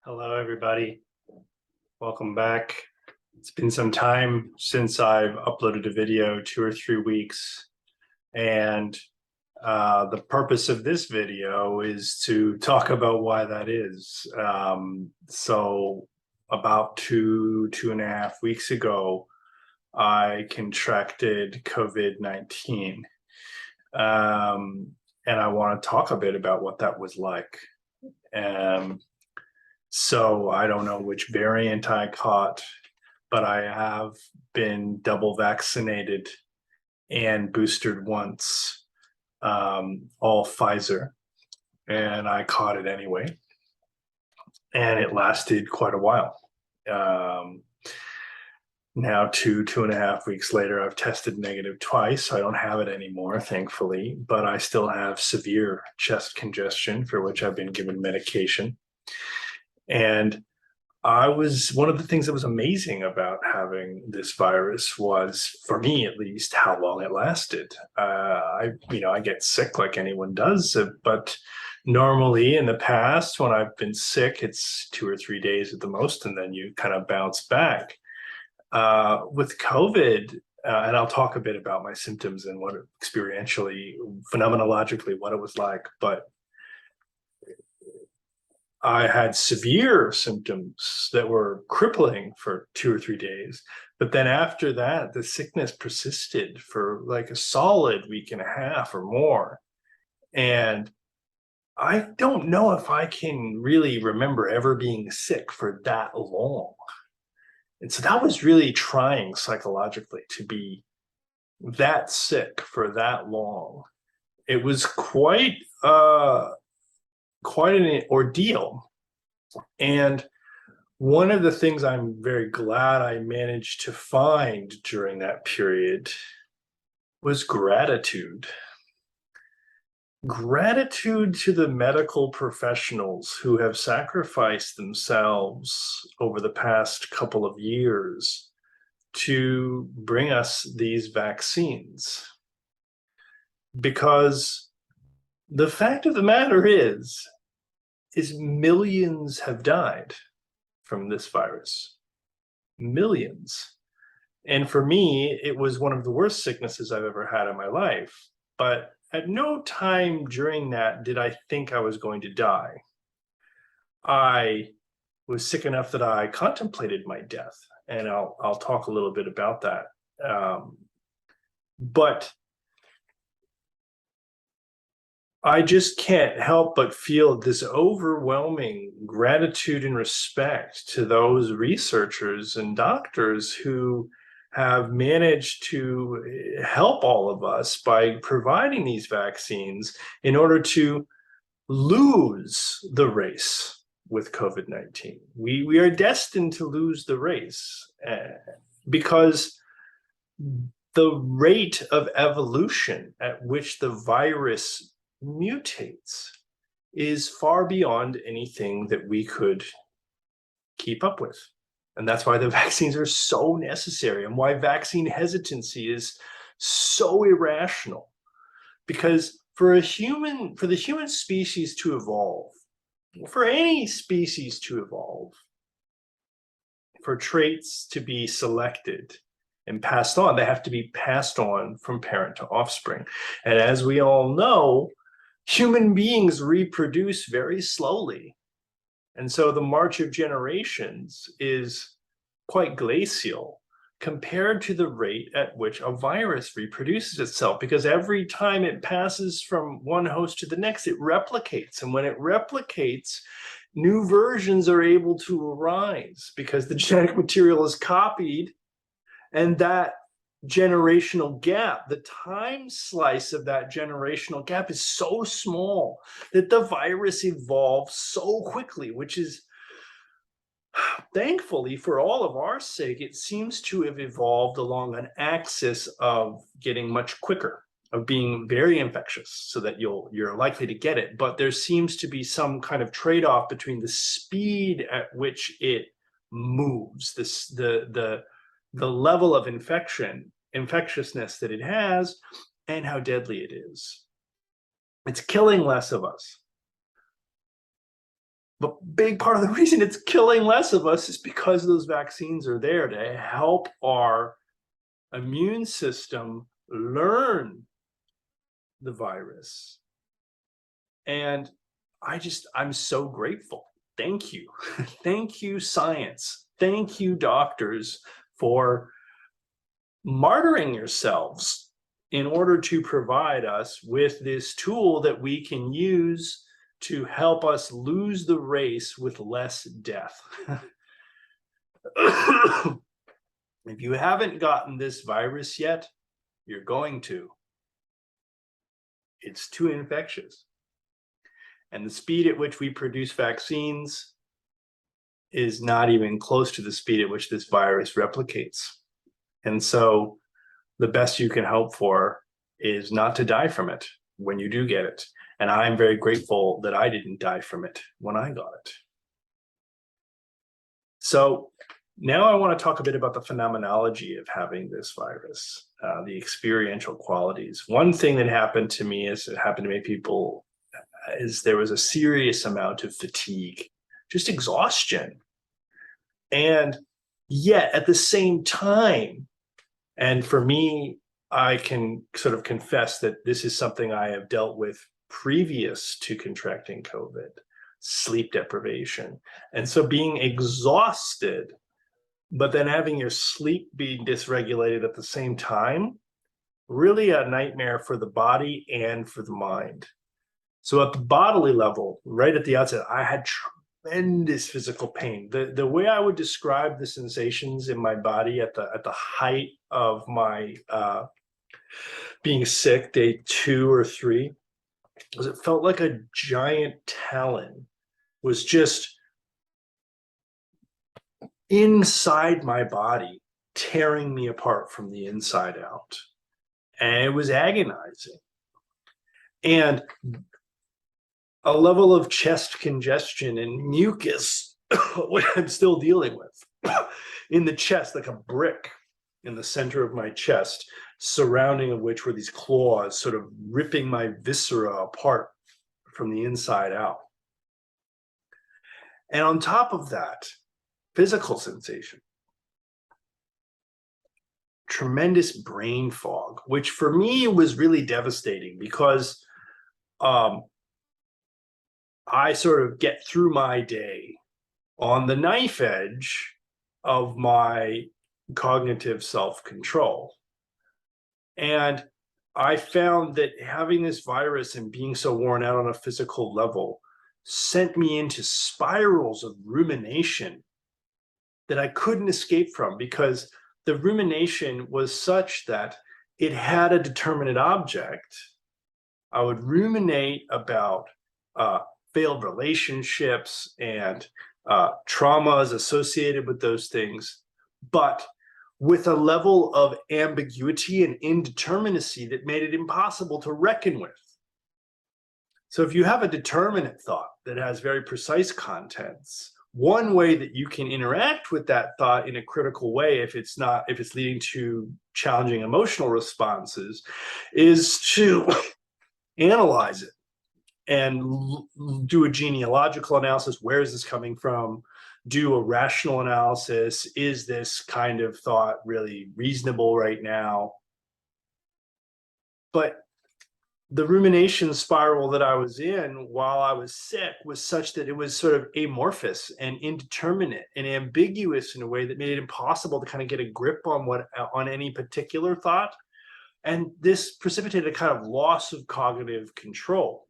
Hello, everybody. Welcome back. It's been some time since I've uploaded a video, 2 or 3 weeks, and the purpose of this video is to talk about why that is. So about 2.5 weeks ago, I contracted COVID-19, and I want to talk a bit about what that was like. So I don't know which variant I caught, but I have been double vaccinated and boosted once, all Pfizer, and I caught it anyway. And it lasted quite a while. Now 2.5 weeks later, I've tested negative twice. So I don't have it anymore, thankfully, but I still have severe chest congestion for which I've been given medication. And one of the things that was amazing about having this virus was, for me at least, how long it lasted. I get sick like anyone does, but normally in the past, when I've been sick, it's 2 or 3 days at the most, and then you kind of bounce back. With COVID, and I'll talk a bit about my symptoms and what experientially, phenomenologically, what it was like, but I had severe symptoms that were crippling for 2 or 3 days. But then after that, the sickness persisted for like a solid week and a half or more. And I don't know if I can really remember ever being sick for that long. And so that was really trying psychologically, to be that sick for that long. It was quite an ordeal. And one of the things I'm very glad I managed to find during that period was gratitude. Gratitude to the medical professionals who have sacrificed themselves over the past couple of years to bring us these vaccines. Because the fact of the matter is millions have died from this virus. Millions. And for me, it was one of the worst sicknesses I've ever had in my life. But at no time during that did I think I was going to die. I was sick enough that I contemplated my death, and I'll talk a little bit about that. But I just can't help but feel this overwhelming gratitude and respect to those researchers and doctors who have managed to help all of us by providing these vaccines in order to lose the race with COVID-19. We are destined to lose the race because the rate of evolution at which the virus mutates is far beyond anything that we could keep up with. And that's why the vaccines are so necessary, and why vaccine hesitancy is so irrational. Because for the human species to evolve, for any species to evolve, for traits to be selected and passed on, they have to be passed on from parent to offspring. And as we all know, human beings reproduce very slowly. And so the march of generations is quite glacial compared to the rate at which a virus reproduces itself, because every time it passes from one host to the next, it replicates. And when it replicates, new versions are able to arise because the genetic material is copied, and that generational gap, the time slice of that generational gap is so small that the virus evolves so quickly, which is, thankfully for all of our sake, it seems to have evolved along an axis of getting much quicker, of being very infectious so that you're likely to get it. But there seems to be some kind of trade-off between the speed at which it moves, the level of infectiousness that it has, and how deadly it is. It's killing less of us. But big part of the reason it's killing less of us is because those vaccines are there to help our immune system learn the virus. And I'm so grateful. Thank you. Thank you, science. Thank you, doctors, for martyring yourselves in order to provide us with this tool that we can use to help us lose the race with less death. If you haven't gotten this virus yet, you're going to. It's too infectious. And the speed at which we produce vaccines is not even close to the speed at which this virus replicates. And so the best you can hope for is not to die from it when you do get it. And I'm very grateful that I didn't die from it when I got it. So now I want to talk a bit about the phenomenology of having this virus, the experiential qualities. One thing that happened to me, as it happened to many people, is there was a serious amount of fatigue, just exhaustion. And yet at the same time, and for me, I can sort of confess that this is something I have dealt with previous to contracting COVID, sleep deprivation. And so being exhausted, but then having your sleep be dysregulated at the same time, really a nightmare for the body and for the mind. So at the bodily level, right at the outset, I had tremendous physical pain. The way I would describe the sensations in my body at the height of my being sick, day 2 or 3, was it felt like a giant talon was just inside my body, tearing me apart from the inside out. And it was agonizing. And a level of chest congestion and mucus, what I'm still dealing with, in the chest, like a brick in the center of my chest, surrounding of which were these claws sort of ripping my viscera apart from the inside out. And on top of that, physical sensation, tremendous brain fog, which for me was really devastating because I sort of get through my day on the knife edge of my cognitive self-control. And I found that having this virus and being so worn out on a physical level sent me into spirals of rumination that I couldn't escape from, because the rumination was such that it had a determinate object. I would ruminate about failed relationships and traumas associated with those things, but with a level of ambiguity and indeterminacy that made it impossible to reckon with. So if you have a determinate thought that has very precise contents, one way that you can interact with that thought in a critical way, if it's leading to challenging emotional responses, is to analyze it and do a genealogical analysis. Where is this coming from? Do a rational analysis. Is this kind of thought really reasonable right now? But the rumination spiral that I was in while I was sick was such that it was sort of amorphous and indeterminate and ambiguous in a way that made it impossible to kind of get a grip on any particular thought. And this precipitated a kind of loss of cognitive control.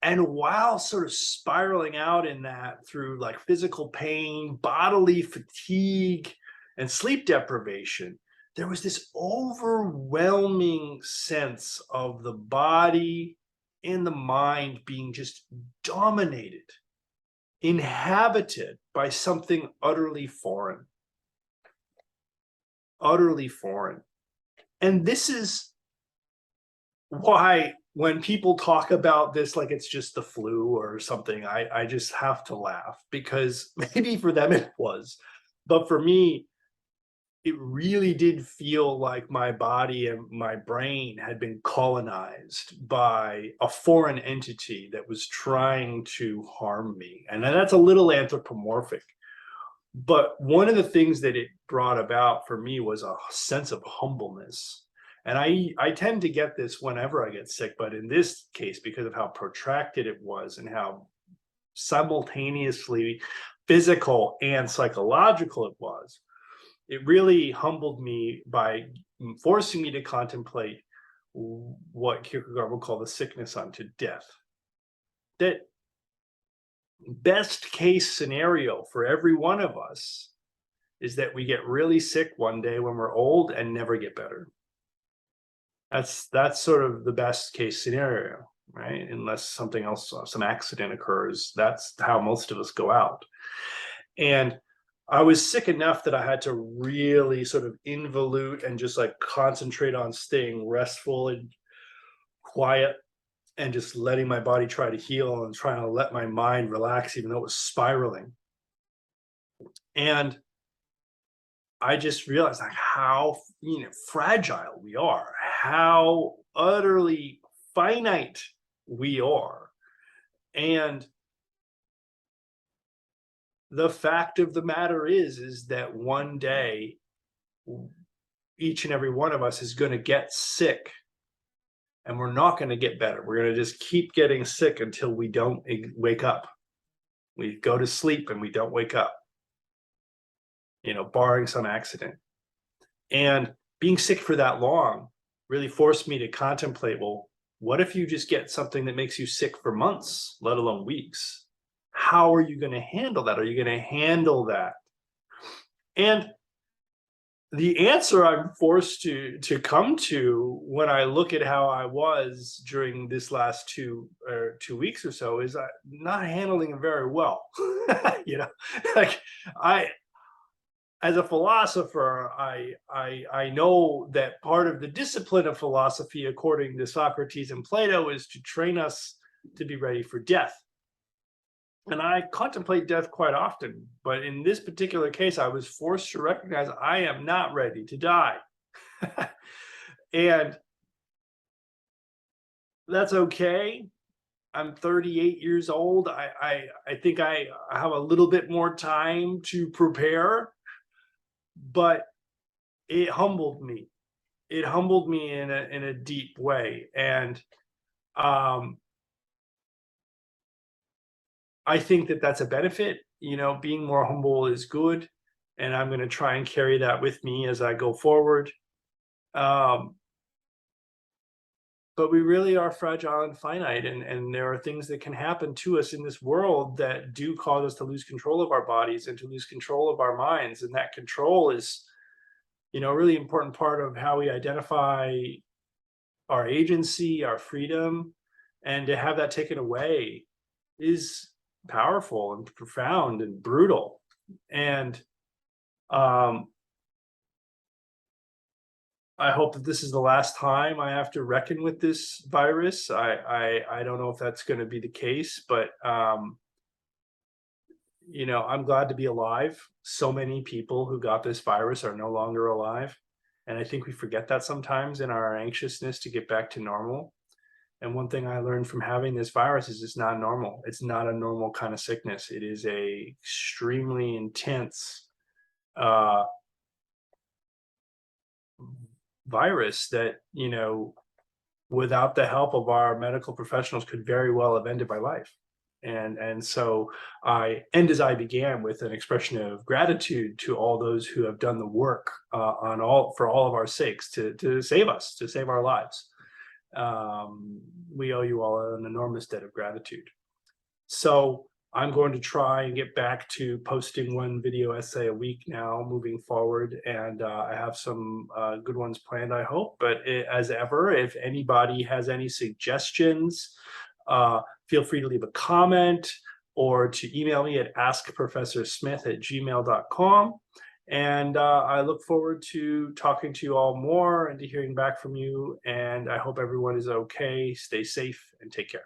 And while sort of spiraling out in that through like physical pain, bodily fatigue, and sleep deprivation, there was this overwhelming sense of the body and the mind being just dominated, inhabited by something utterly foreign. Utterly foreign. And this is why when people talk about this like it's just the flu or something, I just have to laugh, because maybe for them it was, but for me, it really did feel like my body and my brain had been colonized by a foreign entity that was trying to harm me. And that's a little anthropomorphic. But one of the things that it brought about for me was a sense of humbleness. And I tend to get this whenever I get sick, but in this case, because of how protracted it was and how simultaneously physical and psychological it was, it really humbled me by forcing me to contemplate what Kierkegaard would call the sickness unto death. That best case scenario for every one of us is that we get really sick one day when we're old and never get better. That's sort of the best case scenario, right? Unless something else, some accident occurs, that's how most of us go out. And I was sick enough that I had to really sort of involute and just like concentrate on staying restful and quiet and just letting my body try to heal and trying to let my mind relax, even though it was spiraling. And I just realized like how fragile we are, how utterly finite we are. And the fact of the matter is that one day each and every one of us is going to get sick, and we're not going to get better. We're going to just keep getting sick until we don't wake up. We go to sleep and we don't wake up, barring some accident. And being sick for that long really forced me to contemplate, well, what if you just get something that makes you sick for months, let alone weeks? How are you going to handle that? Are you going to handle that? And the answer I'm forced to come to when I look at how I was during this last 2 weeks or so is not handling it very well. Like as a philosopher, I know that part of the discipline of philosophy, according to Socrates and Plato, is to train us to be ready for death. And I contemplate death quite often, but in this particular case, I was forced to recognize I am not ready to die. And that's okay. I'm 38 years old. I think I have a little bit more time to prepare, but it humbled me. It humbled me in a deep way. And I think that that's a benefit. Being more humble is good, and I'm going to try and carry that with me as I go forward. But we really are fragile and finite, and there are things that can happen to us in this world that do cause us to lose control of our bodies and to lose control of our minds. And that control is, a really important part of how we identify our agency, our freedom, and to have that taken away is powerful and profound and brutal. And I hope that this is the last time I have to reckon with this virus. I don't know if that's going to be the case, but I'm glad to be alive. So many people who got this virus are no longer alive, and I think we forget that sometimes in our anxiousness to get back to normal. And one thing I learned from having this virus is it's not normal. It's not a normal kind of sickness. It is a extremely intense virus that, without the help of our medical professionals could very well have ended my life. And so I end as I began, with an expression of gratitude to all those who have done the work for all of our sakes to save us, to save our lives. We owe you all an enormous debt of gratitude. So I'm going to try and get back to posting one video essay a week now moving forward, and I have some good ones planned, I hope. But as ever, if anybody has any suggestions, feel free to leave a comment or to email me at askprofessorsmith@gmail.com. And I look forward to talking to you all more and to hearing back from you. And I hope everyone is okay. Stay safe and take care.